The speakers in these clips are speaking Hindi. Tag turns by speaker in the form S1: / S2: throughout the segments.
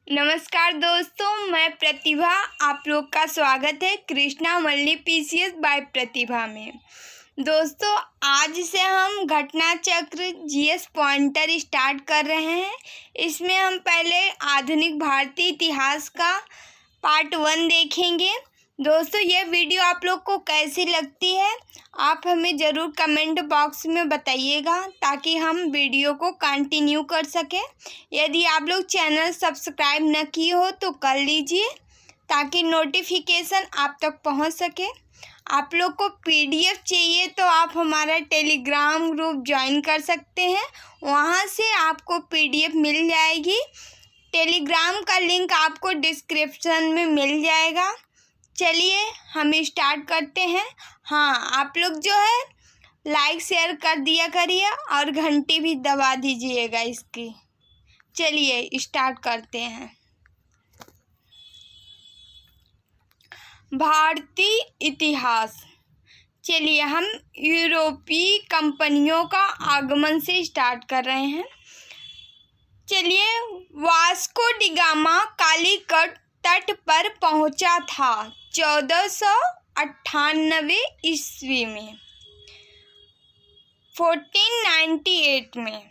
S1: नमस्कार दोस्तों, मैं प्रतिभा। आप लोग का स्वागत है कृष्णा मल्ली पीसीएस बाय प्रतिभा में। दोस्तों, आज से हम घटना चक्र जीएस पॉइंटर स्टार्ट कर रहे हैं। इसमें हम पहले आधुनिक भारतीय इतिहास का पार्ट 1 देखेंगे। दोस्तों, यह वीडियो आप लोग को कैसी लगती है आप हमें ज़रूर कमेंट बॉक्स में बताइएगा, ताकि हम वीडियो को कंटिन्यू कर सकें। यदि आप लोग चैनल सब्सक्राइब न किए हो तो कर लीजिए, ताकि नोटिफिकेशन आप तक पहुंच सके। आप लोग को पीडीएफ चाहिए तो आप हमारा टेलीग्राम ग्रुप ज्वाइन कर सकते हैं, वहां से आपको पीडीएफ मिल जाएगी। टेलीग्राम का लिंक आपको डिस्क्रिप्शन में मिल जाएगा। चलिए हम स्टार्ट करते हैं। हाँ, आप लोग जो है लाइक शेयर कर दिया करिए और घंटी भी दबा दीजिएगा इसकी। चलिए स्टार्ट करते हैं। भारतीय इतिहास। चलिए हम यूरोपीय कंपनियों का आगमन से स्टार्ट कर रहे हैं। चलिए, वास्को डी गामा कालीकट तट पर पहुंचा था 1498 ईस्वी में, 1498 में।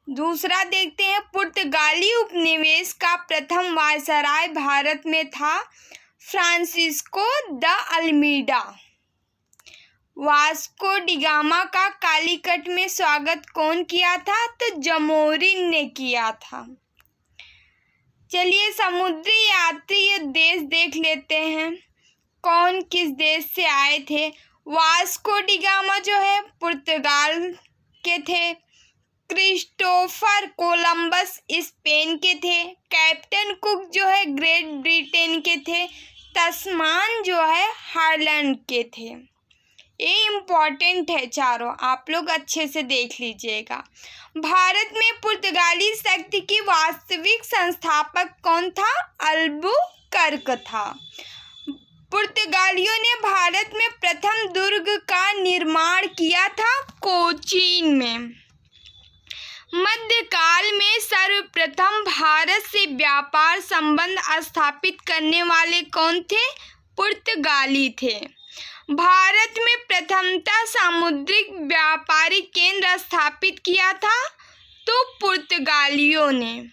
S1: दूसरा देखते हैं, पुर्तगाली उपनिवेश का प्रथम वायसराय भारत में था Francisco de Almeida. Vasco D gamma का कालीकट में स्वागत कौन किया था? तो जमोरिन ने किया था। चलिए समुद्री यात्री देश देख लेते हैं, कौन किस देश से आए थे। वास्को डी गामा जो है पुर्तगाल के थे। क्रिस्टोफर कोलंबस स्पेन के थे। कैप्टन कुक जो है ग्रेट ब्रिटेन के थे। तस्मान जो है हाईलैंड के थे। ये इम्पॉर्टेंट है चारों, आप लोग अच्छे से देख लीजिएगा। भारत में पुर्तगाली शक्ति की वास्तविक संस्थापक कौन था? अल्बुकर्क था। पुर्तगालियों ने भारत में प्रथम दुर्ग का निर्माण किया था कोचीन में। मध्यकाल में सर्वप्रथम भारत से व्यापार संबंध स्थापित करने वाले कौन थे? पुर्तगाली थे। भारत में प्रथमतः सामुद्रिक व्यापारिक केंद्र स्थापित किया था तो पुर्तगालियों ने।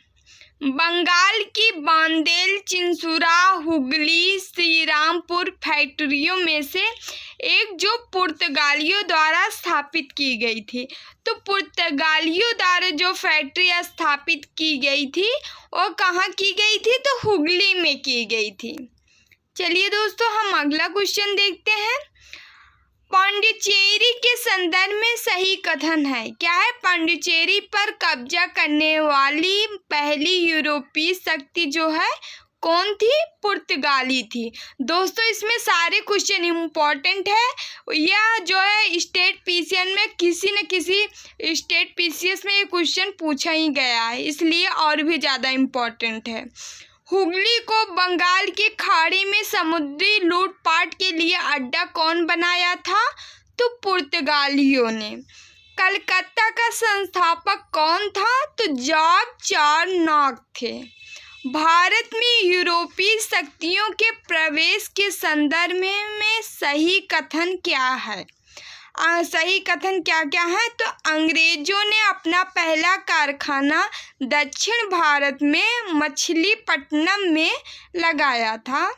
S1: बंगाल की बांदेल, चिंसुरा, हुगली, श्रीरामपुर फैक्ट्रियों में से एक जो पुर्तगालियों द्वारा स्थापित की गई थी। तो पुर्तगालियों द्वारा जो फैक्ट्री स्थापित की गई थी वो कहाँ की गई थी? तो हुगली में की गई थी। चलिए दोस्तों, हम अगला क्वेश्चन देखते हैं। पांडिचेरी के संदर्भ में सही कथन है। क्या है? पांडिचेरी पर कब्जा करने वाली पहली यूरोपीय शक्ति जो है कौन थी? पुर्तगाली थी। दोस्तों, इसमें सारे क्वेश्चन इम्पोर्टेंट है। यह जो है स्टेट पीसीएस में किसी न किसी स्टेट पीसीएस में ये क्वेश्चन पूछा ही गया है, इसलिए और भी ज़्यादा इम्पोर्टेंट है। हुगली को बंगाल की खाड़ी में समुद्री लूटपाट के लिए अड्डा कौन बनाया था? तो पुर्तगालियों ने। कलकत्ता का संस्थापक कौन था? तो जॉर्ज चारनॉक थे। भारत में यूरोपीय शक्तियों के प्रवेश के संदर्भ में सही कथन क्या है? सही कथन क्या क्या है? तो अंग्रेजों ने अपना पहला कारखाना दक्षिण भारत में मछलीपट्टनम में लगाया था।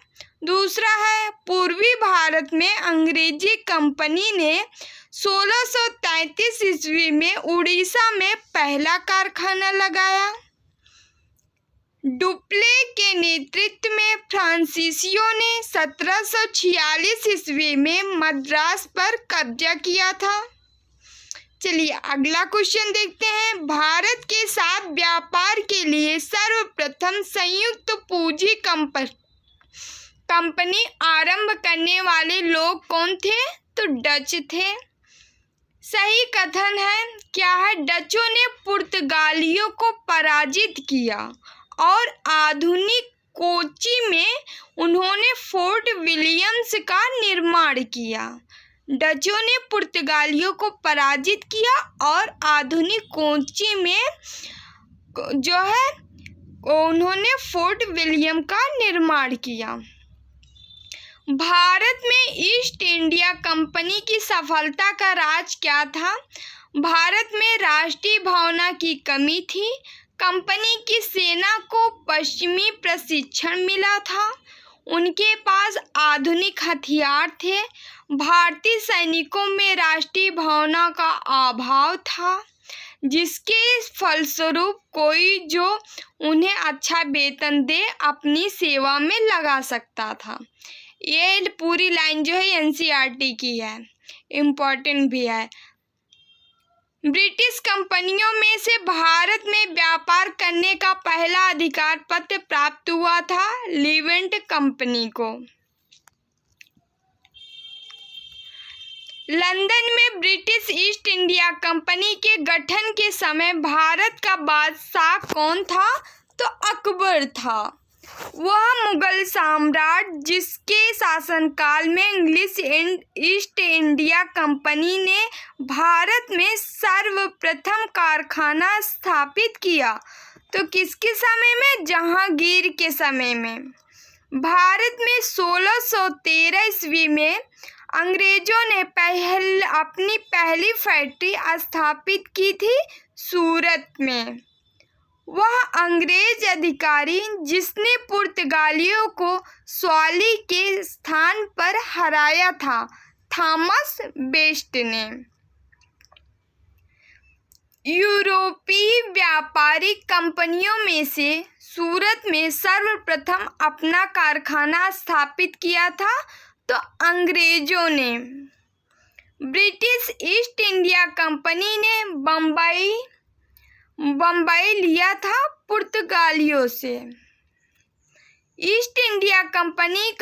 S1: दूसरा है, पूर्वी भारत में अंग्रेजी कंपनी ने 1633 ईस्वी में उड़ीसा में पहला कारखाना लगाया। डुप्ले के नेतृत्व में फ्रांसीसियों ने 1746 ईस्वी में मद्रास पर कब्जा किया था। चलिए अगला क्वेश्चन देखते हैं। भारत के साथ व्यापार के लिए सर्वप्रथम संयुक्त पूंजी कंपनी आरंभ करने वाले लोग कौन थे? तो डच थे। सही कथन है क्या है? डचों ने पुर्तगालियों को पराजित किया और आधुनिक कोची में उन्होंने फोर्ट विलियम्स का निर्माण किया। डचों ने पुर्तगालियों को पराजित किया और आधुनिक कोची में जो है उन्होंने फोर्ट विलियम का निर्माण किया। भारत में ईस्ट इंडिया कंपनी की सफलता का राज क्या था? भारत में राष्ट्रीय भावना की कमी थी। कंपनी की सेना को पश्चिमी प्रशिक्षण मिला था। उनके पास आधुनिक हथियार थे। भारतीय सैनिकों में राष्ट्रीय भावना का अभाव था, जिसके फलस्वरूप कोई जो उन्हें अच्छा वेतन दे अपनी सेवा में लगा सकता था। ये पूरी लाइन जो है एनसीईआरटी की है, इम्पोर्टेंट भी है। ब्रिटिश कंपनियों में से भारत में व्यापार करने का पहला अधिकार पत्र प्राप्त हुआ था लीवेंट कंपनी को। लंदन में ब्रिटिश ईस्ट इंडिया कंपनी के गठन के समय भारत का बादशाह कौन था? तो अकबर था। वह मुगल सम्राट जिसके शासनकाल में इंग्लिश ईस्ट इंडिया कंपनी ने भारत में सर्वप्रथम कारखाना स्थापित किया। तो किसके समय में? जहांगीर के समय में। भारत में 1613 ईस्वी में अंग्रेजों ने अपनी पहली फैक्ट्री स्थापित की थी सूरत में। वह अंग्रेज अधिकारी जिसने पुर्तगालियों को स्वाली के स्थान पर हराया था, थॉमस बेस्ट ने। यूरोपीय व्यापारिक कंपनियों में से सूरत में सर्वप्रथम अपना कारखाना स्थापित किया था तो अंग्रेजों ने। ब्रिटिश ईस्ट इंडिया कंपनी ने बम्बई लिया था पुर्तगालियों से। ईस्ट इंडिया कंपनी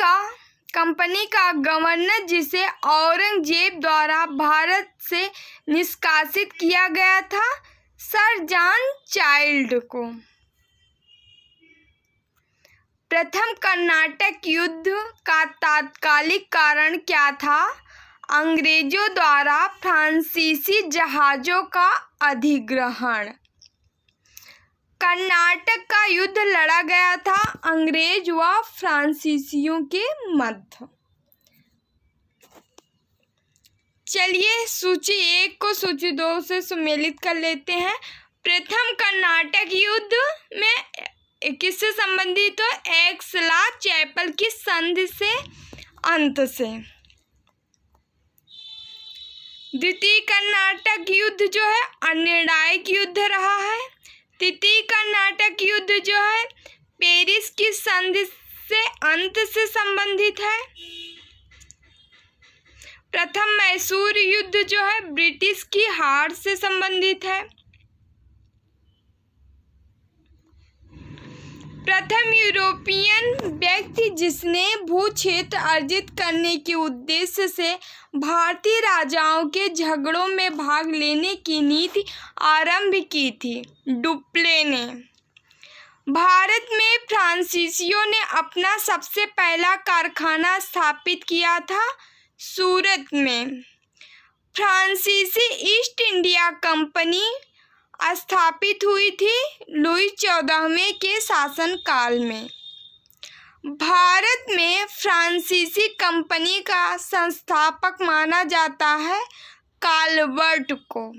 S1: का गवर्नर, जिसे औरंगजेब द्वारा भारत से निष्कासित किया गया था, सर जॉन चाइल्ड को। प्रथम कर्नाटक युद्ध का तात्कालिक कारण क्या था? अंग्रेजों द्वारा फ्रांसीसी जहाजों का अधिग्रहण। कर्नाटक का युद्ध लड़ा गया था अंग्रेज व फ्रांसीसियों के मध्य। चलिए सूची 1 को सूची 2 से सम्मिलित कर लेते हैं। प्रथम कर्नाटक युद्ध में किससे संबंधित हो? एक्सला-चैपल की संधि से अंत से। द्वितीय कर्नाटक युद्ध जो है अनिर्णायक युद्ध रहा है। तृतीय कर्नाटक युद्ध जो है पेरिस की संधि से अंत से संबंधित है। प्रथम मैसूर युद्ध जो है ब्रिटिश की हार से संबंधित है। प्रथम यूरोपियन व्यक्ति जिसने भू क्षेत्र अर्जित करने के उद्देश्य से भारतीय राजाओं के झगड़ों में भाग लेने की नीति आरंभ की थी, डुप्ले ने। भारत में फ्रांसीसियों ने अपना सबसे पहला कारखाना स्थापित किया था सूरत में। फ्रांसीसी ईस्ट इंडिया कंपनी स्थापित हुई थी लुई 14वें के शासनकाल में। भारत में फ्रांसीसी कंपनी का संस्थापक माना जाता है काल्वर्ट को।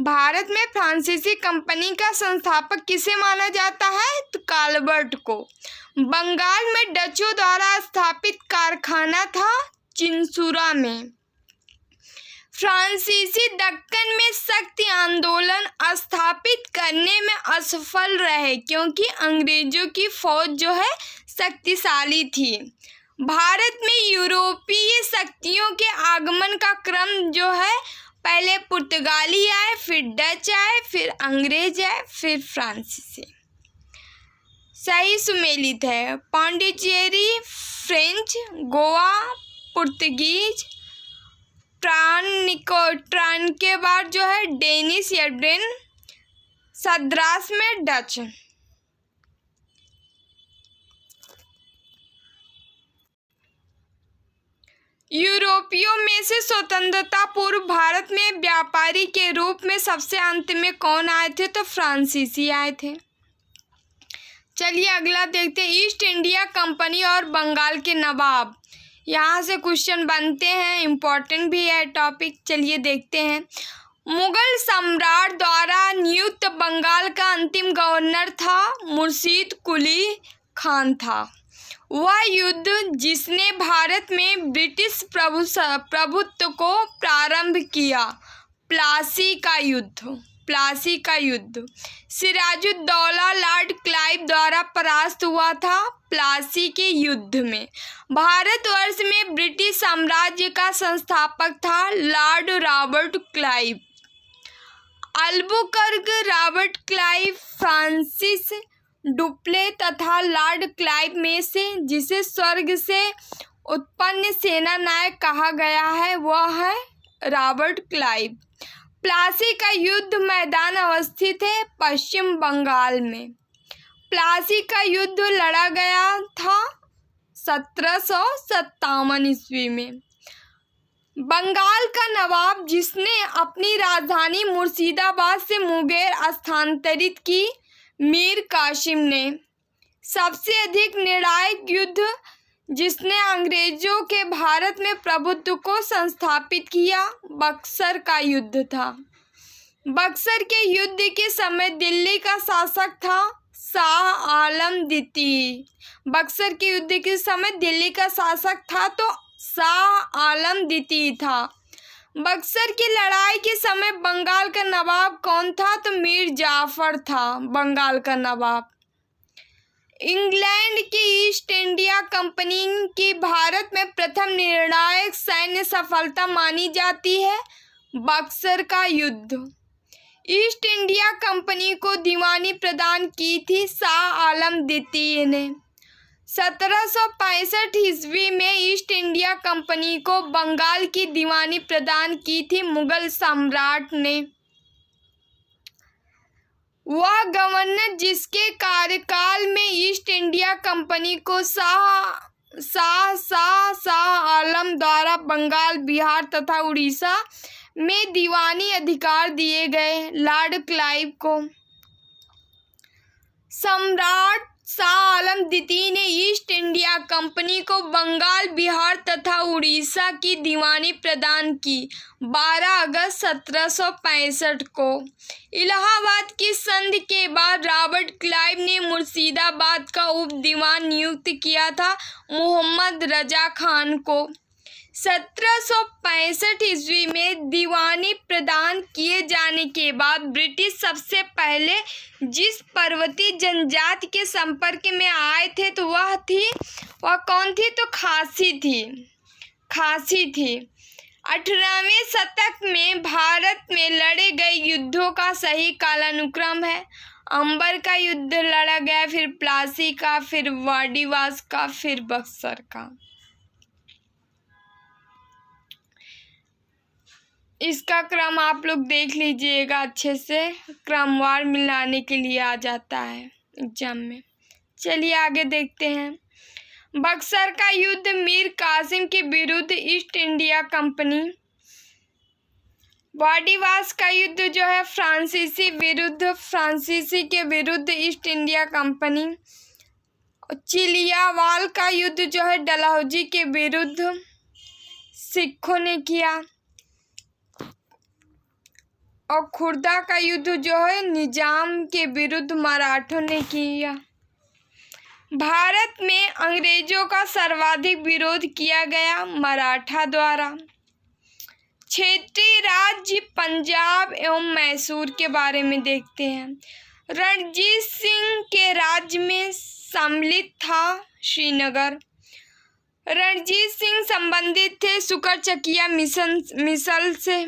S1: भारत में फ्रांसीसी कंपनी का संस्थापक किसे माना जाता है? तो काल्वर्ट को। बंगाल में डचों द्वारा स्थापित कारखाना था चिंसुरा में। फ्रांसीसी दक्कन में शक्ति आंदोलन स्थापित करने में असफल रहे क्योंकि अंग्रेजों की फौज जो है शक्तिशाली थी। भारत में यूरोपीय शक्तियों के आगमन का क्रम जो है पहले पुर्तगाली आए, फिर डच आए, फिर अंग्रेज आए, फिर फ्रांसीसी। सही सुमेलित है। पांडिचेरी फ्रेंच, गोवा पुर्तगीज, ट्रान के बाद जो है डेनिश या डेन, सद्रास में डच। यूरोपियों में से स्वतंत्रता पूर्व भारत में व्यापारी के रूप में सबसे अंत में कौन आए थे? तो फ्रांसीसी आए थे। चलिए अगला देखते हैं, ईस्ट इंडिया कंपनी और बंगाल के नवाब। यहाँ से क्वेश्चन बनते हैं, इम्पोर्टेंट भी है टॉपिक। चलिए देखते हैं। मुगल सम्राट द्वारा नियुक्त बंगाल का अंतिम गवर्नर था मुर्शीद कुली खान था। वह युद्ध जिसने भारत में ब्रिटिश प्रभुत्व को प्रारंभ किया, प्लासी का युद्ध सिराजुद्दौला लॉर्ड क्लाइव द्वारा परास्त हुआ था। प्लासी के युद्ध में भारतवर्ष में ब्रिटिश साम्राज्य का संस्थापक था Lord Robert Clive. Albuquerque, Robert Clive, Francis Dupleix तथा लॉर्ड क्लाइव में से जिसे स्वर्ग से उत्पन्न सेना नायक कहा गया है वह है रॉबर्ट क्लाइव। प्लासी का युद्ध मैदान अवस्थित है पश्चिम बंगाल में। प्लासी का युद्ध लड़ा गया था 1757 ईस्वी में। बंगाल का नवाब जिसने अपनी राजधानी मुर्शिदाबाद से मुंगेर स्थानांतरित की, मीर कासिम ने। सबसे अधिक निर्णायक युद्ध जिसने अंग्रेजों के भारत में प्रभुत्व को संस्थापित किया, बक्सर का युद्ध था। बक्सर के युद्ध के समय दिल्ली का शासक था शाह आलम द्वितीय। बक्सर के युद्ध के समय दिल्ली का शासक था तो शाह आलम द्वितीय था। बक्सर की लड़ाई के समय बंगाल का नवाब कौन था, तो मीर जाफर था बंगाल का नवाब। इंग्लैंड की ईस्ट इंडिया कंपनी की भारत में प्रथम निर्णायक सैन्य सफलता मानी जाती है बक्सर का युद्ध। ईस्ट इंडिया कंपनी को दीवानी प्रदान की थी शाह आलम द्वितीय ने। 1765 ईस्वी में ईस्ट इंडिया कंपनी को बंगाल की दीवानी प्रदान की थी मुगल सम्राट ने। वह गवर्नर जिसके कार्यकाल में ईस्ट इंडिया कंपनी को शाह आलम द्वारा बंगाल, बिहार तथा उड़ीसा में दीवानी अधिकार दिए गए, लॉर्ड क्लाइव को। सम्राट शाह आलम द्वितीय ने ईस्ट इंडिया कंपनी को बंगाल, बिहार तथा उड़ीसा की दीवानी प्रदान की 12 अगस्त 1765 को। इलाहाबाद की संधि के बाद रॉबर्ट क्लाइव ने मुर्शिदाबाद का उप दीवान नियुक्त किया था मोहम्मद रजा खान को। 1765 ईस्वी में दीवानी प्रदान किए जाने के बाद ब्रिटिश सबसे पहले जिस पर्वतीय जनजाति के संपर्क में आए थे तो वह कौन थी, तो खासी थी। 18वें शतक में भारत में लड़े गए युद्धों का सही कालानुक्रम है। अंबर का युद्ध लड़ा गया, फिर प्लासी का, फिर वाडीवास का, फिर बक्सर का। इसका क्रम आप लोग देख लीजिएगा अच्छे से, क्रमवार मिलाने के लिए आ जाता है एग्जाम में। चलिए आगे देखते हैं। बक्सर का युद्ध मीर कासिम के विरुद्ध ईस्ट इंडिया कंपनी। वाडीवास का युद्ध जो है फ्रांसीसी के विरुद्ध ईस्ट इंडिया कंपनी। चिलियावाल का युद्ध जो है डलहौजी के विरुद्ध सिखों ने किया। और खुर्दा का युद्ध जो है निजाम के विरुद्ध मराठों ने किया। भारत में अंग्रेजों का सर्वाधिक विरोध किया गया मराठा द्वारा। क्षेत्रीय राज्य पंजाब एवं मैसूर के बारे में देखते हैं। रणजीत सिंह के राज्य में सम्मिलित था श्रीनगर। रणजीत सिंह संबंधित थे शुकरचकिया मिसल से।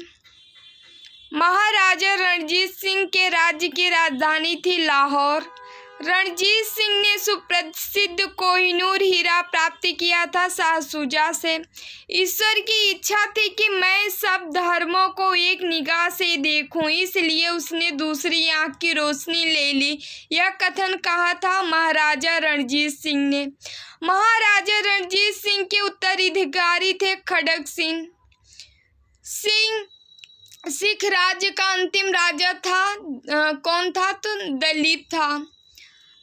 S1: महाराजा रणजीत सिंह के राज्य की राजधानी थी लाहौर। रणजीत सिंह ने सुप्रसिद्ध कोहिनूर हीरा प्राप्त किया था शाह शुजा से। ईश्वर की इच्छा थी कि मैं सब धर्मों को एक निगाह से देखूं, इसलिए उसने दूसरी आंख की रोशनी ले ली। यह कथन कहा था महाराजा रणजीत सिंह ने। महाराजा रणजीत सिंह के उत्तराधिकारी थे खड़ग सिंह। सिख राज्य का अंतिम राजा था कौन था, तो दलीप था।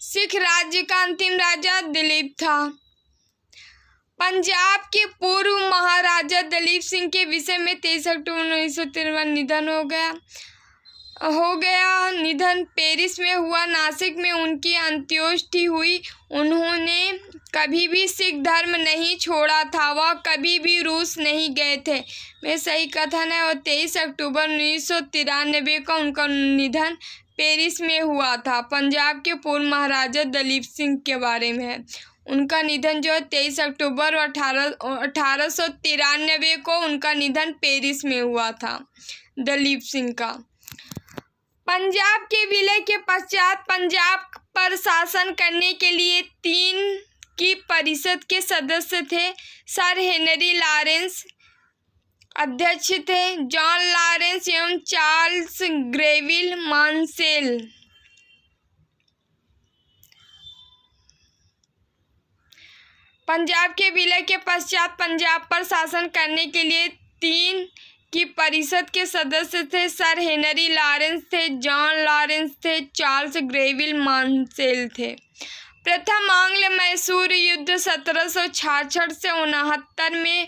S1: सिख राज्य का अंतिम राजा दलीप था। पंजाब के पूर्व महाराजा दलीप सिंह के विषय में 23 अक्टूबर 1953 निधन हो गया। निधन पेरिस में हुआ। नासिक में उनकी अंत्येष्टि हुई। उन्होंने कभी भी सिख धर्म नहीं छोड़ा था। वह कभी भी रूस नहीं गए थे। में सही कथन है। और 23 अक्टूबर 1993 को उनका निधन पेरिस में हुआ था। पंजाब के पूर्व महाराजा दलीप सिंह के बारे में है। उनका निधन जो है 23 अक्टूबर 1893 को उनका निधन पेरिस में हुआ था, दलीप सिंह का। पंजाब के विलय के पश्चात पंजाब पर शासन करने के लिए 3 की परिषद के सदस्य थे। सर हेनरी लॉरेंस अध्यक्ष थे। जॉन लॉरेंस एवं चार्ल्स ग्रेविल मांसेल। पंजाब के विलय के पश्चात पंजाब पर शासन करने के लिए 3 की परिषद के सदस्य थे। सर हेनरी लॉरेंस थे, जॉन लॉरेंस थे, चार्ल्स ग्रेविल मांसेल थे। प्रथम आंग्ल मैसूर युद्ध 1766 से 69 में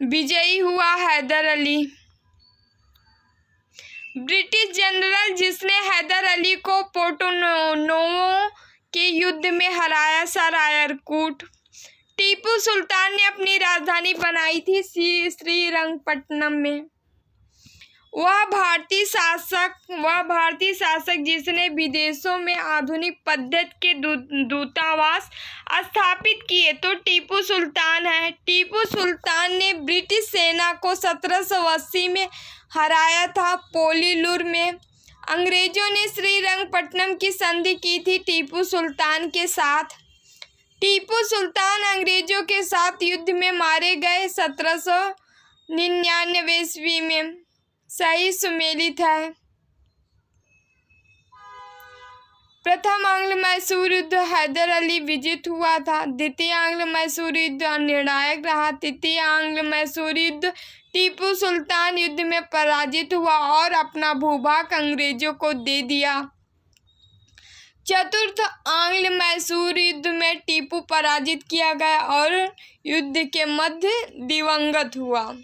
S1: विजयी हुआ हैदर अली। ब्रिटिश जनरल जिसने हैदर अली को पोर्टोनोवो के युद्ध में हराया, सर आयरकूट। टीपू सुल्तान ने अपनी राजधानी बनाई थी श्रीरंगपट्टनम में। वह भारतीय शासक जिसने विदेशों में आधुनिक पद्धति के दूतावास स्थापित किए तो टीपू सुल्तान है। टीपू सुल्तान ने ब्रिटिश सेना को 1780 में हराया था पोलीलूर में। अंग्रेजों ने श्रीरंगपट्टनम की संधि की थी टीपू सुल्तान के साथ। टीपू सुल्तान अंग्रेजों के साथ युद्ध में मारे गए 1799 ईस्वी में। सही सुमेलित है। प्रथम आंग्ल मैसूर युद्ध हैदर अली विजित हुआ था। द्वितीय आंग्ल मैसूर युद्ध निर्णायक रहा। तृतीय आंग्ल मैसूर युद्ध टीपू सुल्तान युद्ध में पराजित हुआ और अपना भूभाग अंग्रेजों को दे दिया। चतुर्थ आंग्ल मैसूर युद्ध में टीपू पराजित किया गया और युद्ध के मध्य दिवंगत हुआ।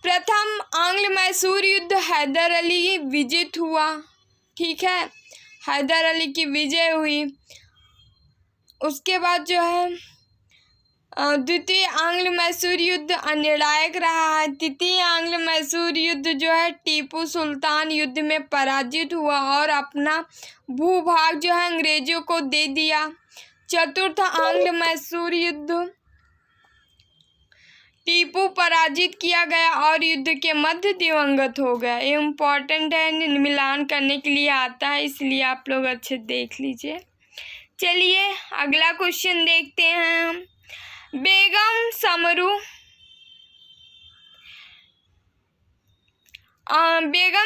S1: प्रथम आंग्ल मैसूर युद्ध हैदर अली विजित हुआ। ठीक है, हैदर अली की विजय हुई। उसके बाद जो है द्वितीय आंग्ल मैसूर युद्ध अनिर्णायक रहा है। तृतीय आंग्ल मैसूर युद्ध जो है टीपू सुल्तान युद्ध में पराजित हुआ और अपना भूभाग जो है अंग्रेजों को दे दिया। चतुर्थ आंग्ल मैसूर युद्ध टीपू पराजित किया गया और युद्ध के मध्य दिवंगत हो गया। ये इम्पोर्टेंट है, मिलान करने के लिए आता है, इसलिए आप लोग अच्छे देख लीजिए। चलिए अगला क्वेश्चन देखते हैं हम। बेगम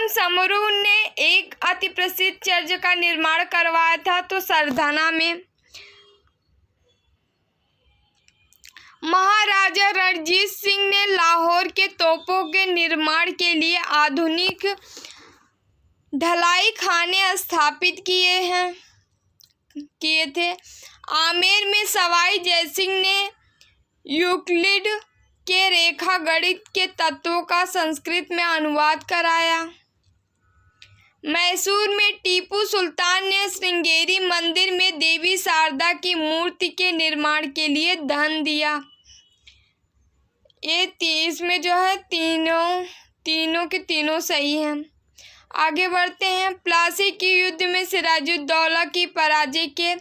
S1: समरू ने एक अति प्रसिद्ध चर्च का निर्माण करवाया था तो सरधना में। महाराजा रणजीत सिंह ने लाहौर के तोपों के निर्माण के लिए आधुनिक ढलाई खाने स्थापित किए थे। आमेर में सवाई जयसिंह ने यूक्लिड के रेखा गणित के तत्वों का संस्कृत में अनुवाद कराया। मैसूर में टीपू सुल्तान ने श्रृंगेरी मंदिर में देवी शारदा की मूर्ति के निर्माण के लिए धन दिया। ये इसमें जो है तीनों के तीनों सही हैं। आगे बढ़ते हैं। प्लासी के युद्ध में सिराजुद्दौला की पराजय के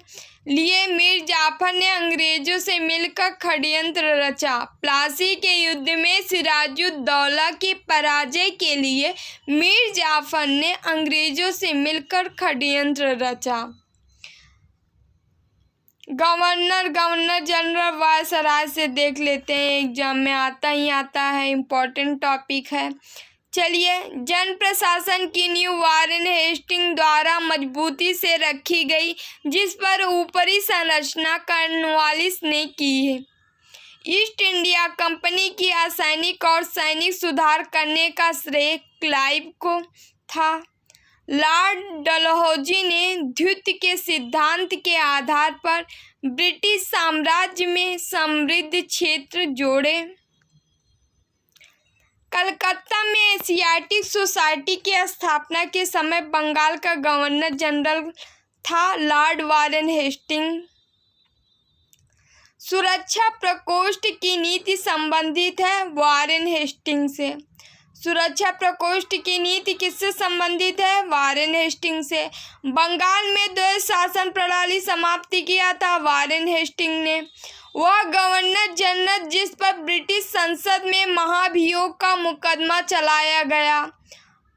S1: लिए मीर जाफर ने अंग्रेजों से मिलकर षड्यंत्र रचा। प्लासी के युद्ध में सिराजुद्दौला की पराजय के लिए मीर जाफर ने अंग्रेजों से मिलकर षड्यंत्र रचा। गवर्नर जनरल वायसराय से देख लेते हैं, एग्जाम में आता है, इम्पोर्टेंट टॉपिक है। चलिए, जन प्रशासन की नींव वारेन हेस्टिंग द्वारा मजबूती से रखी गई, जिस पर ऊपरी संरचना कॉर्नवालिस ने की है। ईस्ट इंडिया कंपनी की असैनिक और सैनिक सुधार करने का श्रेय क्लाइव को था। लॉर्ड डलहौजी ने द्वैत के सिद्धांत के आधार पर ब्रिटिश साम्राज्य में समृद्ध क्षेत्र जोड़े। कलकत्ता में एशियाटिक सोसाइटी की स्थापना के समय बंगाल का गवर्नर जनरल था लॉर्ड वारेन हेस्टिंग। सुरक्षा प्रकोष्ठ की नीति संबंधित है वारेन हेस्टिंग से। सुरक्षा प्रकोष्ठ की नीति किससे संबंधित है? वारेन हेस्टिंग से। बंगाल में द्वैत शासन प्रणाली समाप्ति किया था वारेन हेस्टिंग ने। वह गवर्नर जनरल जिस पर ब्रिटिश संसद में महाभियोग का मुकदमा चलाया गया,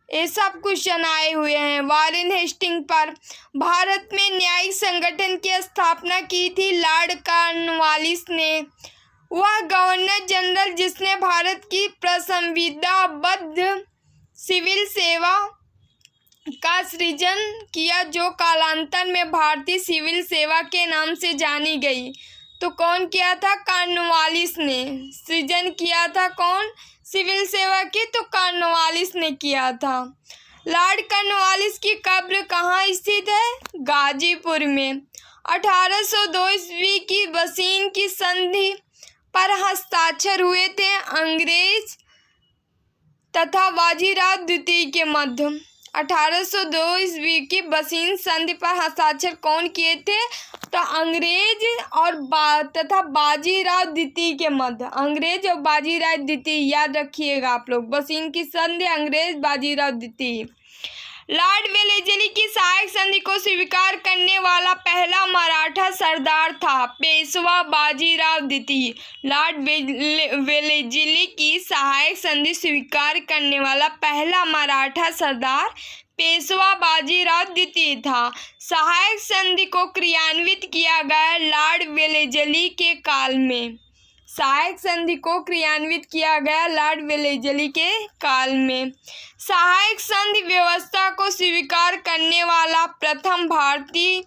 S1: ये सब कुछ जनाए हुए हैं वारेन हेस्टिंग पर। भारत में न्यायिक संगठन की स्थापना की थी लॉर्ड कॉर्नवालिस ने। वह गवर्नर जनरल जिसने भारत की प्रसंविधाबद्ध सिविल सेवा का सृजन किया, जो कालांतर में भारतीय सिविल सेवा के नाम से जानी गई। तो कौन किया था? कॉर्नवालिस ने सृजन किया था। कौन? सिविल सेवा की, तो कॉर्नवालिस ने किया था। लॉर्ड कॉर्नवालिस की कब्र कहाँ स्थित है? गाजीपुर में। 1802 ईस्वी की बसीन की संधि पर हस्ताक्षर हुए थे अंग्रेज तथा बाजीराव द्वितीय के मध्य। 1802 ईस्वी की बसीन संधि पर हस्ताक्षर कौन किए थे? तो अंग्रेज और तथा बाजीराव द्वितीय के मध्य। अंग्रेज और बाजीराव द्वितीय, याद रखिएगा आप लोग। बसीन की संधि अंग्रेज, बाजीराव द्वितीय। लॉर्ड वेलेस्ली की सहायक संधि को स्वीकार करने वाला पहला मराठा सरदार था पेशवा बाजीराव द्वितीय। लॉर्ड वेलेस्ली की सहायक संधि स्वीकार करने वाला पहला मराठा सरदार पेशवा बाजीराव द्वितीय था। सहायक संधि को क्रियान्वित किया गया लॉर्ड वेलेस्ली के काल में। सहायक संधि को क्रियान्वित किया गया लॉर्ड वेलेस्ली के काल में। सहायक संधि व्यवस्था को स्वीकार करने वाला प्रथम भारतीय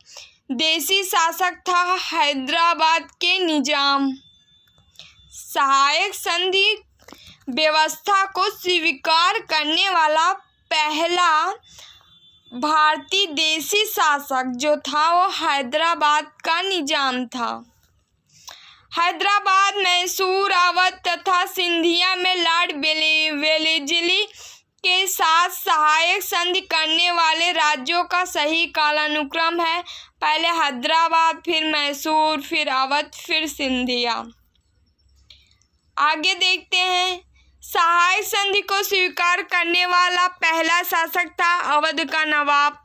S1: देशी शासक था हैदराबाद के निजाम। सहायक संधि व्यवस्था को स्वीकार करने वाला पहला भारतीय देशी शासक जो था वो हैदराबाद का निजाम था। हैदराबाद, मैसूर, अवध तथा सिंधिया में लॉर्ड वेलेस्ली के साथ सहायक संधि करने वाले राज्यों का सही कालानुक्रम है। पहले हैदराबाद, फिर मैसूर, फिर अवध, फिर सिंधिया। आगे देखते हैं। सहायक संधि को स्वीकार करने वाला पहला शासक था अवध का नवाब।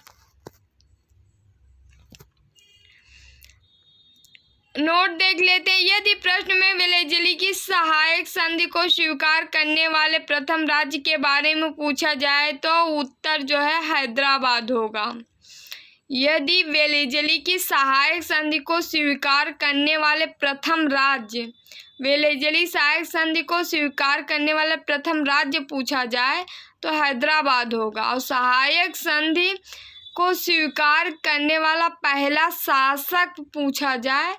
S1: नोट देख लेते हैं। यदि प्रश्न में वेलेस्ली की सहायक संधि को स्वीकार करने वाले प्रथम राज्य के बारे में पूछा जाए तो उत्तर जो है हैदराबाद होगा। यदि वेलेस्ली की सहायक संधि को स्वीकार करने वाले प्रथम राज्य, वेलेस्ली सहायक संधि को स्वीकार करने वाला प्रथम राज्य पूछा जाए तो हैदराबाद होगा। और सहायक संधि को स्वीकार करने वाला पहला शासक पूछा जाए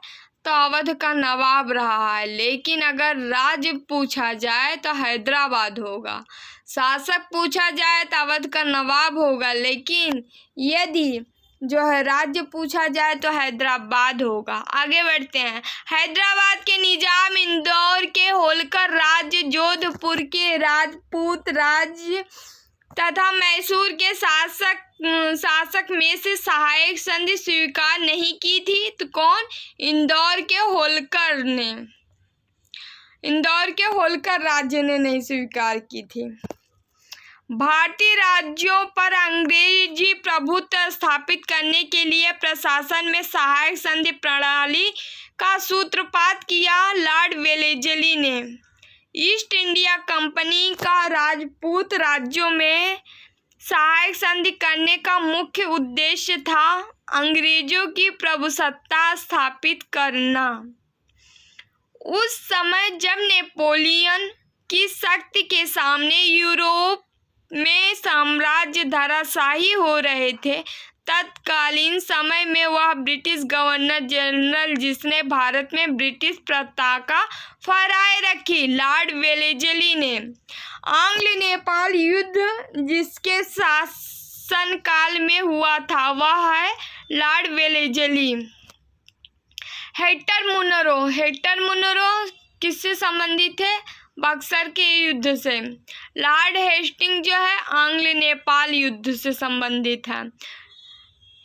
S1: तो अवध का नवाब रहा है। लेकिन अगर राज्य पूछा जाए तो हैदराबाद होगा। शासक पूछा जाए तो अवध का नवाब होगा, लेकिन यदि जो है राज्य पूछा जाए तो हैदराबाद होगा। आगे बढ़ते हैं। हैदराबाद के निजाम, इंदौर के होलकर राज्य, जोधपुर के राजपूत राज्य तथा मैसूर के शासक में से सहायक संधि स्वीकार नहीं की थी। तो कौन? इंदौर के होलकर ने। इंदौर के होलकर राज्य ने नहीं स्वीकार की थी। भारतीय राज्यों पर अंग्रेजी प्रभुत्व स्थापित करने के लिए प्रशासन में सहायक संधि प्रणाली का सूत्रपात किया लॉर्ड वेलेस्ली ने। ईस्ट इंडिया कंपनी का राजपूत राज्यों में सहायक संधि करने का मुख्य उद्देश्य था अंग्रेजों की प्रभुसत्ता स्थापित करना। उस समय जब नेपोलियन की शक्ति के सामने यूरोप में साम्राज्य धराशायी हो रहे थे, तत्कालीन समय में वह ब्रिटिश गवर्नर जनरल जिसने भारत में ब्रिटिश पताका फहराए रखी, लॉर्ड वेलेस्ली ने आंग्ल नेपाल युद्ध जिसके शासन काल में हुआ था वह है लॉर्ड वेलेस्ली। हेक्टर मुनरो किससे संबंधित है? बक्सर के युद्ध से। लॉर्ड हेस्टिंग जो है आंग्ल नेपाल युद्ध से संबंधित है।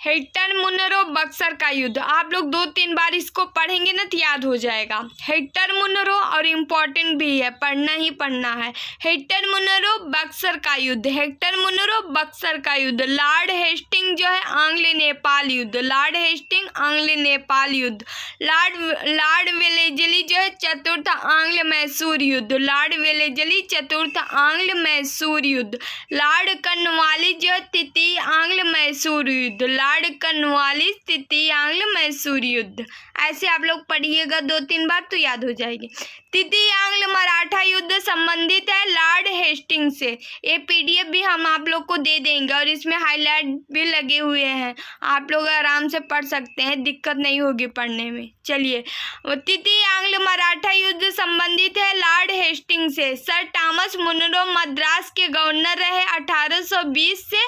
S1: हेक्टर मुनरो बक्सर का युद्ध, आप लोग 2-3 बार इसको पढ़ेंगे ना तो याद हो जाएगा। हेक्टर मुनरो और इम्पोर्टेंट भी है, पढ़ना ही पढ़ना है। हेक्टर मुनरो बक्सर का युद्ध, हेक्टर मुनरो बक्सर का युद्ध। लॉर्ड हेस्टिंग जो है आंग्ल नेपाल युद्ध, लॉर्ड हेस्टिंग आंग्ल नेपाल युद्ध। लॉर्ड वेलेस्ली जो है चतुर्थ आंग्ल मैसूर युद्ध, लॉर्ड वेलेस्ली चतुर्थ आंग्ल मैसूर युद्ध। लॉर्ड कॉर्नवालिस जो है तृतीय आंग्ल मैसूर युद्ध, लॉर्ड कॉर्नवालिस तृतीय आंग्ल मैसूर युद्ध। ऐसे आप लोग पढ़िएगा 2-3 बार तो याद हो जाएगी। तृतीय आंग्ल मराठा युद्ध संबंधित है लॉर्ड हेस्टिंग से। ये पीडीएफ भी हम आप लोग को दे देंगे और इसमें हाईलाइट भी लगे हुए हैं, आप लोग आराम से पढ़ सकते हैं, दिक्कत नहीं होगी पढ़ने में। चलिए, तृतीय आंग्ल मराठा युद्ध संबंधित है लॉर्ड हेस्टिंग से। सर थॉमस मुनरो मद्रास के गवर्नर रहे 1820 से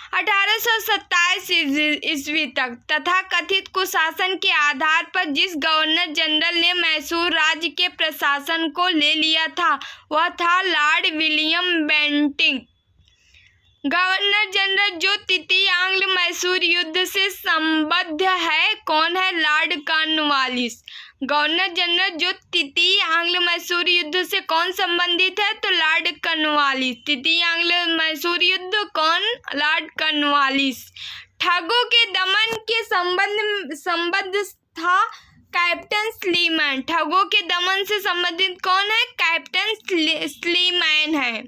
S1: 1827 ईस्वी तक। तथा कथित कुशासन के आधार पर जिस गवर्नर जनरल ने मैसूर राज्य के प्रशासन को ले लिया था वह था Lord William Bentinck. Governor general जो तृतीय आंग्ल मैसूर युद्ध से संबद्ध है कौन है? Lord Cornwallis. गवर्नर जनरल जो तृतीय आंग्ल मैसूर युद्ध से कौन संबंधित है? तो लॉर्ड कॉर्नवालिस। तृतीय आंग्ल मैसूर युद्ध कौन? Lord Cornwallis. ठगों के दमन के संबंध था कैप्टन स्लीमैन। ठगों के दमन से संबंधित कौन है? कैप्टन स्लीमैन है।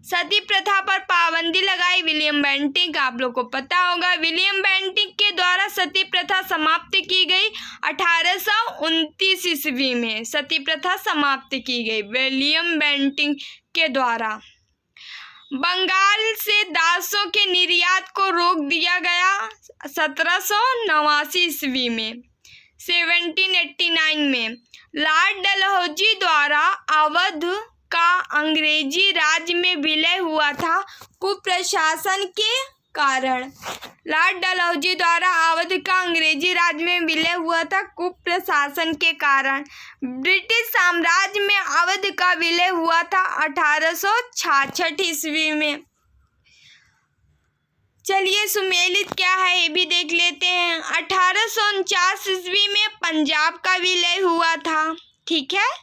S1: सती प्रथा पर पाबंदी लगाई विलियम बेंटिंग, आप लोग को पता होगा। विलियम बेंटिंग के द्वारा सती प्रथा समाप्त की गई 1829 ईस्वी में। सती प्रथा समाप्त की गई विलियम बेंटिंग के द्वारा। बंगाल से दासों के निर्यात को रोक दिया गया 1789 ईस्वी में, 1789 में। लॉर्ड डलहौजी द्वारा अवध का अंग्रेजी राज्य में विलय हुआ था कुप्रशासन के कारण। लॉर्ड डलहौजी द्वारा अवध का अंग्रेजी राज्य में विलय हुआ था कुप्रशासन के कारण। ब्रिटिश साम्राज्य में अवध का विलय हुआ था 1866 ईस्वी में। चलिए, सुमेलित क्या है ये भी देख लेते हैं। 1849 ईस्वी में पंजाब का विलय हुआ था। ठीक है,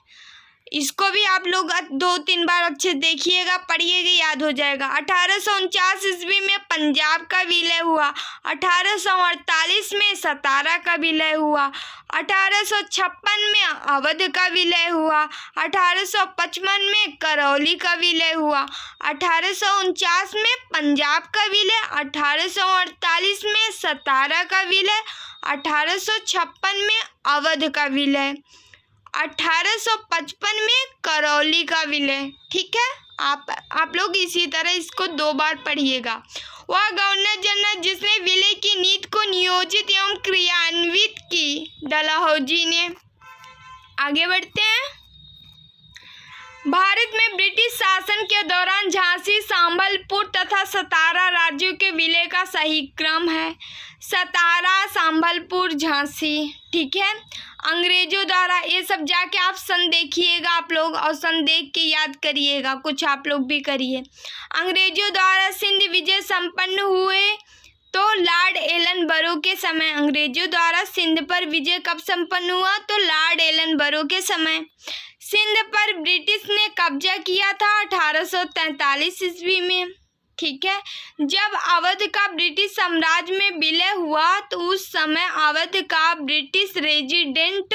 S1: इसको भी आप लोग 2-3 बार अच्छे देखिएगा, पढ़िएगा, याद हो जाएगा। 1849 ईस्वी में पंजाब का विलय हुआ। 1848 में सतारा का विलय हुआ। 1856 में अवध का विलय हुआ। 1855 में करौली का विलय हुआ। 1849 में पंजाब का विलय। 1848 में सतारा का विलय। 1856 में अवध का विलय। 1855 में करौली का विलय। ठीक है, आप लोग इसी तरह इसको 2 बार पढ़िएगा। वह गवर्नर जनरल जिसने विलय की नीति को नियोजित एवं क्रियान्वित की, डलहौजी ने। आगे बढ़ते हैं। भारत में ब्रिटिश शासन के दौरान झांसी, संबलपुर तथा सतारा राज्यों के विलय का सही क्रम है। सतारा, संबलपुर, झांसी। ठीक है, अंग्रेजों द्वारा, ये सब जाके आप सन देखिएगा आप लोग, और सन देख के याद करिएगा, कुछ आप लोग भी करिए। अंग्रेजों द्वारा सिंध विजय संपन्न हुए तो लॉर्ड एलनबरो के समय। अंग्रेजों द्वारा सिंध पर विजय कब संपन्न हुआ? तो लॉर्ड एलनबरो के समय। सिंध पर ब्रिटिश ने कब्जा किया था 1843 ईस्वी में। ठीक है, जब अवध का ब्रिटिश साम्राज्य में विलय हुआ तो उस समय अवध का ब्रिटिश रेजिडेंट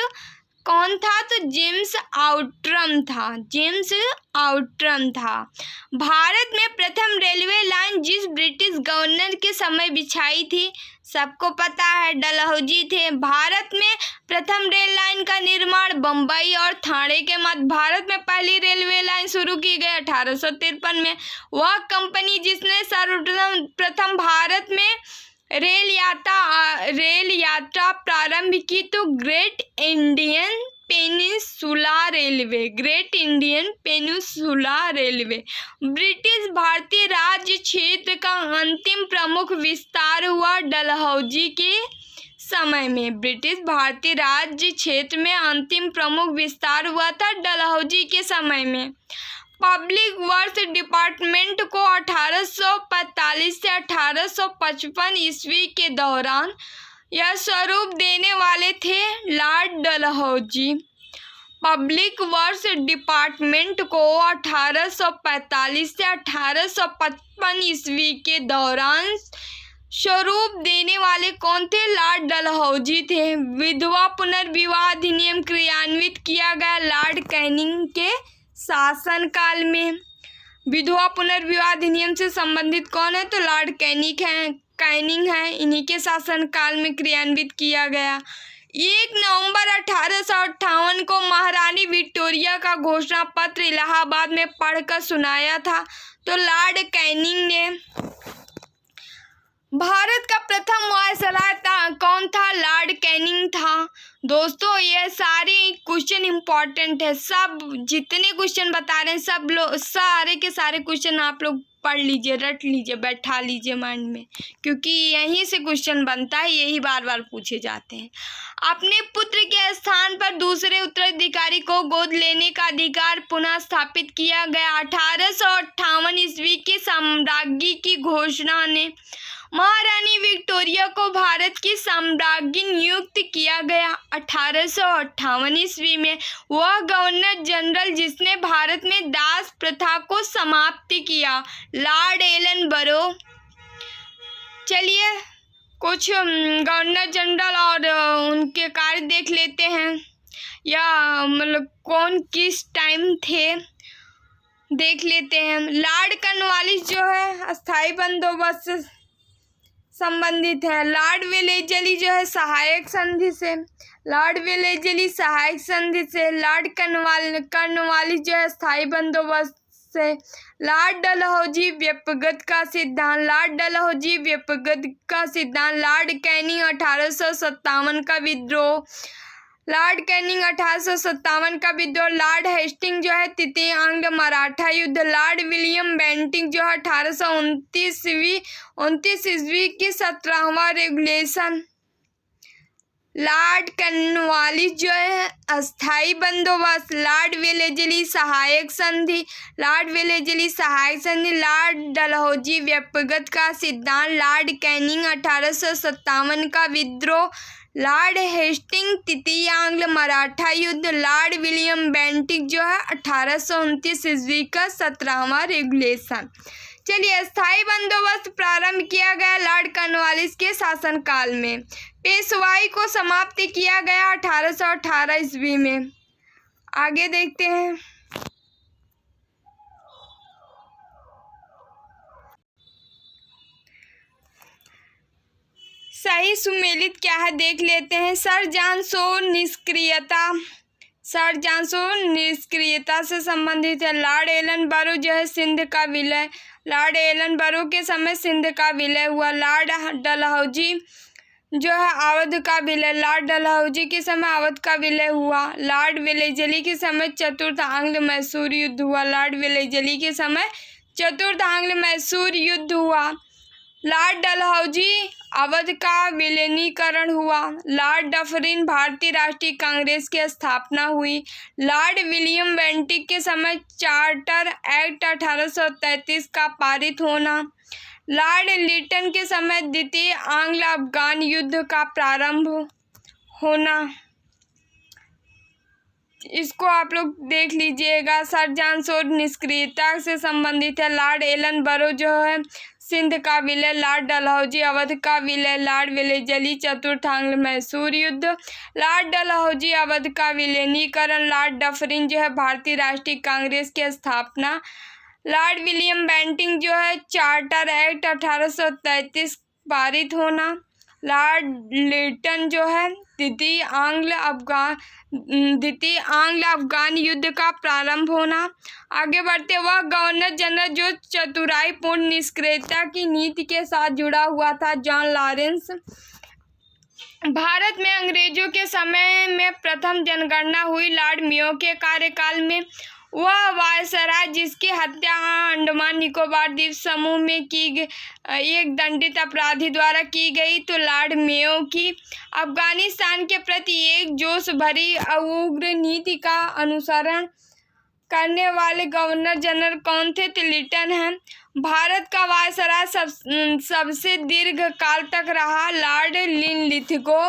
S1: कौन था? तो जेम्स आउट्रम था। जेम्स आउट्रम था। भारत में प्रथम रेलवे लाइन जिस ब्रिटिश गवर्नर के समय बिछाई थी, सबको पता है, डलहौजी थे। भारत में प्रथम रेल लाइन का निर्माण बम्बई और थाने के मध्य भारत में पहली रेलवे लाइन शुरू की गई 1853 में। वह कंपनी जिसने सर्वप्रथम भारत में रेल यात्रा प्रारंभ की तो great Indian peninsula railway, great Indian peninsula railway. British भारतीय राज्य क्षेत्र का अंतिम प्रमुख विस्तार हुआ डलहौजी के समय में। ब्रिटिश भारतीय राज्य क्षेत्र में अंतिम प्रमुख विस्तार हुआ था डलहौजी के समय में। पब्लिक वर्क्स डिपार्टमेंट को 1845 से 1855 ईस्वी के दौरान यह स्वरूप देने वाले थे Lord Dalhousie. Public works department को 1845 से 1855 ईस्वी के दौरान स्वरूप देने वाले कौन थे? लॉर्ड डलहौजी थे। विधवा पुनर्विवाह अधिनियम क्रियान्वित किया गया लॉर्ड कैनिंग के शासनकाल में। विधवा पुनर्विवाह अधिनियम से संबंधित कौन है? तो लॉर्ड कैनिंग है। इन्हीं के शासनकाल में क्रियान्वित किया गया। 1 नवंबर 1858 को महारानी विक्टोरिया का घोषणा पत्र इलाहाबाद में पढ़कर सुनाया था, तो लॉर्ड कैनिंग ने। भारत का प्रथम वायसराय कौन था? लॉर्ड कैनिंग था। दोस्तों ये सारे क्वेश्चन इंपॉर्टेंट है, सब जितने क्वेश्चन बता रहे हैं सब लोग सारे के सारे क्वेश्चन आप लोग पढ़ लीजिए, रट लीजिए, बैठा लीजिए माइंड में, क्योंकि यहीं से क्वेश्चन बनता है, यही बार बार पूछे जाते हैं। अपने पुत्र के स्थान पर दूसरे उत्तराधिकारी को गोद लेने का अधिकार पुनः स्थापित किया गया। 1858 ईस्वी की साम्राज्ञी की घोषणा ने महारानी विक्टोरिया को भारत की सम्राज्ञी नियुक्त किया गया। 1858 ईस्वी में वह गवर्नर जनरल जिसने भारत में दास प्रथा को समाप्त किया, लॉर्ड एलनबरो। चलिए कुछ गवर्नर जनरल और उनके कार्य देख लेते हैं, या मतलब कौन किस टाइम थे देख लेते हैं। लॉर्ड कॉर्नवालिस जो है अस्थायी बंदोबस्त संबंधित है। लॉर्ड वेलेजली जो है सहायक संधि से। लॉर्ड वेलेजली सहायक संधि से। लॉर्ड कॉर्नवालिस जो है स्थायी बंदोबस्त से। लॉर्ड डलहौजी व्यक्तिगत का सिद्धांत। लॉर्ड डलहौजी व्यक्तिगत का सिद्धांत। लॉर्ड कैनिंग 1857 का विद्रोह। लॉर्ड कैनिंग 1857 का विद्रोह। लॉर्ड हेस्टिंग जो है तृतीय आंग्ल मराठा युद्ध। लॉर्ड विलियम बेंटिंग जो है 1829 ईस्वी की 17वां रेगुलेशन। लॉर्ड कॉर्नवालिस जो है अस्थायी बंदोबस्त। लॉर्ड वेलेजली सहायक संधि। लॉर्ड वेलेजली सहायक संधि। लॉर्ड डलहौजी व्यक्तिगत का सिद्धांत। लॉर्ड कैनिंग 1857 का विद्रोह। लॉर्ड हेस्टिंग तृतीय आंग्ल मराठा युद्ध। लॉर्ड विलियम बेंटिक जो है 1829 ईस्वी का 17वां रेगुलेशन। चलिए स्थायी बंदोबस्त प्रारंभ किया गया लॉर्ड कॉर्नवालिस के शासनकाल में। पेशवाई को समाप्त किया गया 1818 ईस्वी में। आगे देखते हैं। सही सुमेलित क्या है देख लेते हैं। सर जॉन शो निष्क्रियता। सर जॉन शो निष्क्रियता से संबंधित है। लॉर्ड एलनबरो जो है सिंध का विलय। लॉर्ड एलनबरो के समय सिंध का विलय हुआ। लॉर्ड डलहौजी जो है अवध का विलय। लॉर्ड डलहौजी के समय अवध का विलय हुआ। लॉर्ड वेलेजली के समय चतुर्थ आंग्ल मैसूर युद्ध हुआ। लॉर्ड वेलेजली के समय चतुर्थ आंग्ल मैसूर युद्ध हुआ। लॉर्ड डलहौजी अवध का विलीनीकरण हुआ। लॉर्ड डफरिन भारतीय राष्ट्रीय कांग्रेस की स्थापना हुई। लॉर्ड विलियम बेंटिक के समय चार्टर एक्ट 1833 का पारित होना। लॉर्ड लिटन के समय द्वितीय आंग्ल अफगान युद्ध का प्रारंभ होना। इसको आप लोग देख लीजिएगा। सर जॉन शो निष्क्रियता से संबंधित है। लॉर्ड एलनबरो जो है सिंध का विलय। लॉर्ड डलहौजी अवध का विलय। लॉर्ड वेलेजली चतुर्थ आंग्ल मैसूर युद्ध। लॉर्ड डलहौजी अवध का विलीनीकरण। लॉर्ड डफरिन जो है भारतीय राष्ट्रीय कांग्रेस की स्थापना। लॉर्ड विलियम बेंटिंक जो है चार्टर एक्ट 1833 पारित होना। लॉर्ड लिटन जो है द्वितीय आंग्ल अफगान युद्ध का प्रारंभ होना। आगे बढ़ते वह गवर्नर जनरल जो चतुराईपूर्ण निष्क्रियता की नीति के साथ जुड़ा हुआ था, जॉन लॉरेंस। भारत में अंग्रेजों के समय में प्रथम जनगणना हुई। लॉर्ड मेयो के कार्यकाल में वह वायसराय जिसकी हत्या अंडमान निकोबार द्वीप समूह में एक दंडित अपराधी द्वारा की गई। तो लॉर्ड मेयो की अफगानिस्तान के प्रति एक जोश भरी उग्र नीति का अनुसरण करने वाले गवर्नर जनरल कौन थे? तो लिटन हैं। भारत का वायसराय सबसे दीर्घ काल तक रहा। लॉर्ड लिनलिथगो,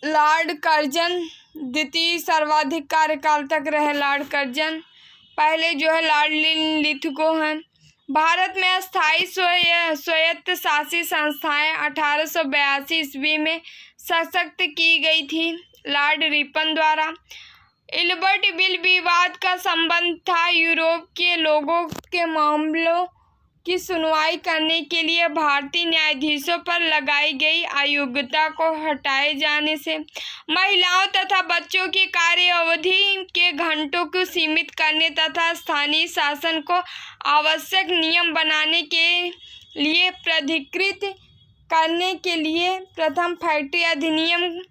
S1: लॉर्ड कर्जन द्वितीय सर्वाधिक कार्यकाल तक रहे। लॉर्ड कर्जन पहले जो है लॉर्ड लिनलिथगो हैं। भारत में अस्थायी स्वायत्त शासी संस्थाएं 1882 ईस्वी में सशक्त की गई थी लॉर्ड रिपन द्वारा। इल्बर्ट बिल विवाद का संबंध था यूरोप के लोगों के मामलों की सुनवाई करने के लिए भारतीय न्यायाधीशों पर लगाई गई अयोग्यता को हटाए जाने से। महिलाओं तथा बच्चों की कार्य अवधि के घंटों को सीमित करने तथा स्थानीय शासन को आवश्यक नियम बनाने के लिए प्राधिकृत करने के लिए प्रथम फैक्ट्री अधिनियम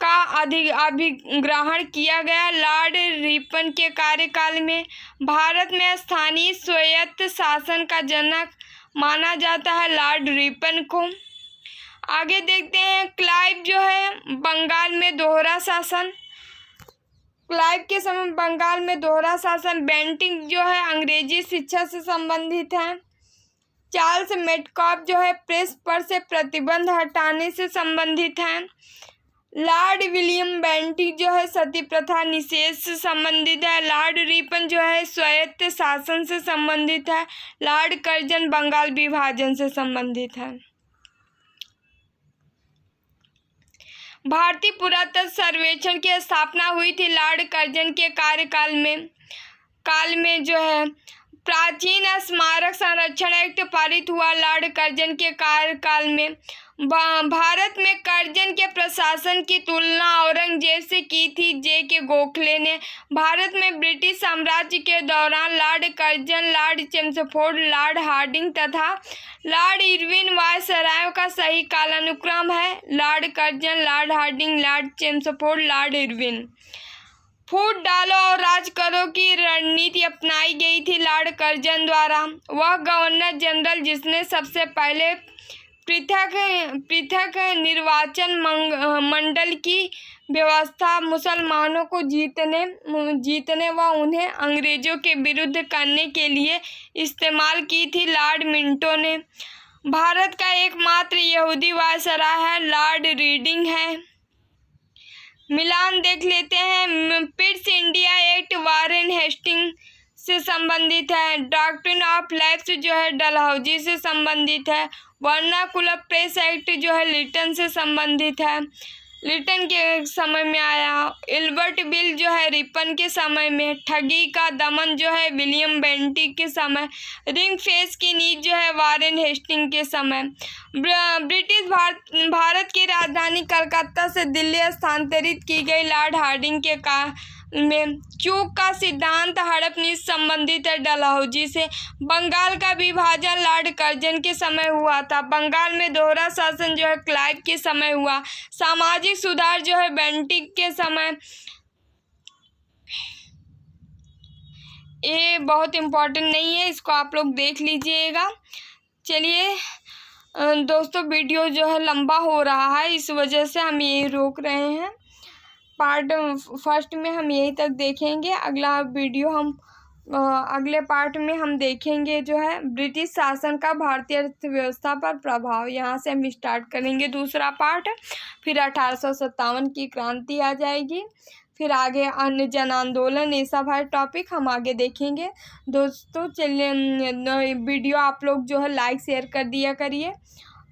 S1: का अभिग्रहण किया गया। लॉर्ड रिपन के कार्यकाल में भारत में स्थानीय स्वायत्त शासन का जनक माना जाता है लॉर्ड रिपन को। आगे देखते हैं क्लाइव जो है बंगाल में दोहरा शासन। क्लाइव के समय बंगाल में दोहरा शासन। बेंटिंग जो है अंग्रेजी शिक्षा से संबंधित है। चार्ल्स मेटकॉफ जो है प्रेस पर से प्रतिबंध हटाने से संबंधित है। लॉर्ड विलियम बेंटिंग जो है सती प्रथा निषेध से संबंधित है। लॉर्ड रिपन जो है स्वायत्त शासन से संबंधित है। लॉर्ड कर्जन बंगाल विभाजन से संबंधित है। भारतीय पुरातत्व सर्वेक्षण की स्थापना हुई थी लॉर्ड कर्जन के कार्यकाल में जो है प्राचीन स्मारक संरक्षण एक्ट पारित हुआ लॉर्ड कर्जन के कार्यकाल में। भारत में कर्जन के प्रशासन की तुलना औरंगजेब से की थी जे.के. गोखले ने। भारत में ब्रिटिश साम्राज्य के दौरान Lord Curzon, Lord Chelmsford, Lord Hardinge तथा लॉर्ड इरविन वायसरायों का सही कालानुक्रम है। Lord Curzon, Lord Hardinge, Lord Chelmsford, Lord Irwin. फूट डालो और राज करो की रणनीति अपनाई गई थी लॉर्ड कर्जन द्वारा। वह गवर्नर जनरल जिसने सबसे पहले पृथक निर्वाचन मंडल की व्यवस्था मुसलमानों को जीतने व उन्हें अंग्रेजों के विरुद्ध करने के लिए इस्तेमाल की थी लॉर्ड मिंटो ने। भारत का एकमात्र यहूदी वायसराय है लॉर्ड रीडिंग है। मिलान देख लेते हैं। Pitt's India Act Warren Hastings से संबंधित है। डॉक्ट्रिन ऑफ लैप्स जो है डलहौजी से संबंधित है। वर्नाकुलर प्रेस एक्ट जो है लिटन से संबंधित है, लिटन के समय में आया। इल्बर्ट बिल जो है रिपन के समय में। ठगी का दमन जो है विलियम बेंटिंग के समय। रिंग फेंस की नीति जो है वारेन हेस्टिंग के समय। ब्रिटिश भारत की राजधानी कलकत्ता से दिल्ली स्थानांतरित की गई लॉर्ड हार्डिंग के में। चूक का सिद्धांत हड़प नीति संबंधित है डलहौजी से। बंगाल का विभाजन लॉर्ड कर्जन के समय हुआ था। बंगाल में दोहरा शासन जो है क्लाइव के समय हुआ। सामाजिक सुधार जो है बेंटिंग के समय। ये बहुत इम्पोर्टेंट नहीं है, इसको आप लोग देख लीजिएगा। चलिए दोस्तों, वीडियो जो है लंबा हो रहा है, इस वजह से हम यही रोक रहे हैं। पार्ट फर्स्ट में हम यही तक देखेंगे। अगला वीडियो हम अगले पार्ट में हम देखेंगे जो है ब्रिटिश शासन का भारतीय अर्थव्यवस्था पर प्रभाव। यहाँ से हम स्टार्ट करेंगे दूसरा पार्ट। फिर 1857 की क्रांति आ जाएगी। फिर आगे अन्य जन आंदोलन, ये सब है टॉपिक हम आगे देखेंगे। दोस्तों चलिए, वीडियो आप लोग जो है लाइक शेयर कर दिया करिए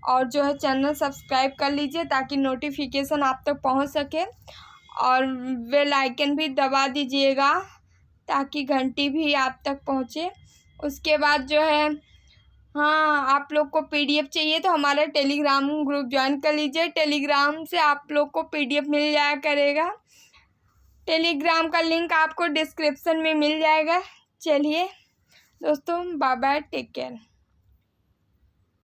S1: और जो है चैनल सब्सक्राइब कर लीजिए ताकि नोटिफिकेशन आप तक पहुँच सके, और बेल आइकन भी दबा दीजिएगा ताकि घंटी भी आप तक पहुँचे। उसके बाद जो है आप लोग को PDF चाहिए तो हमारा टेलीग्राम ग्रुप ज्वाइन कर लीजिए। टेलीग्राम से आप लोग को PDF मिल जाया करेगा। टेलीग्राम का लिंक आपको डिस्क्रिप्शन में मिल जाएगा। चलिए दोस्तों, बाय बाय, टेक केयर।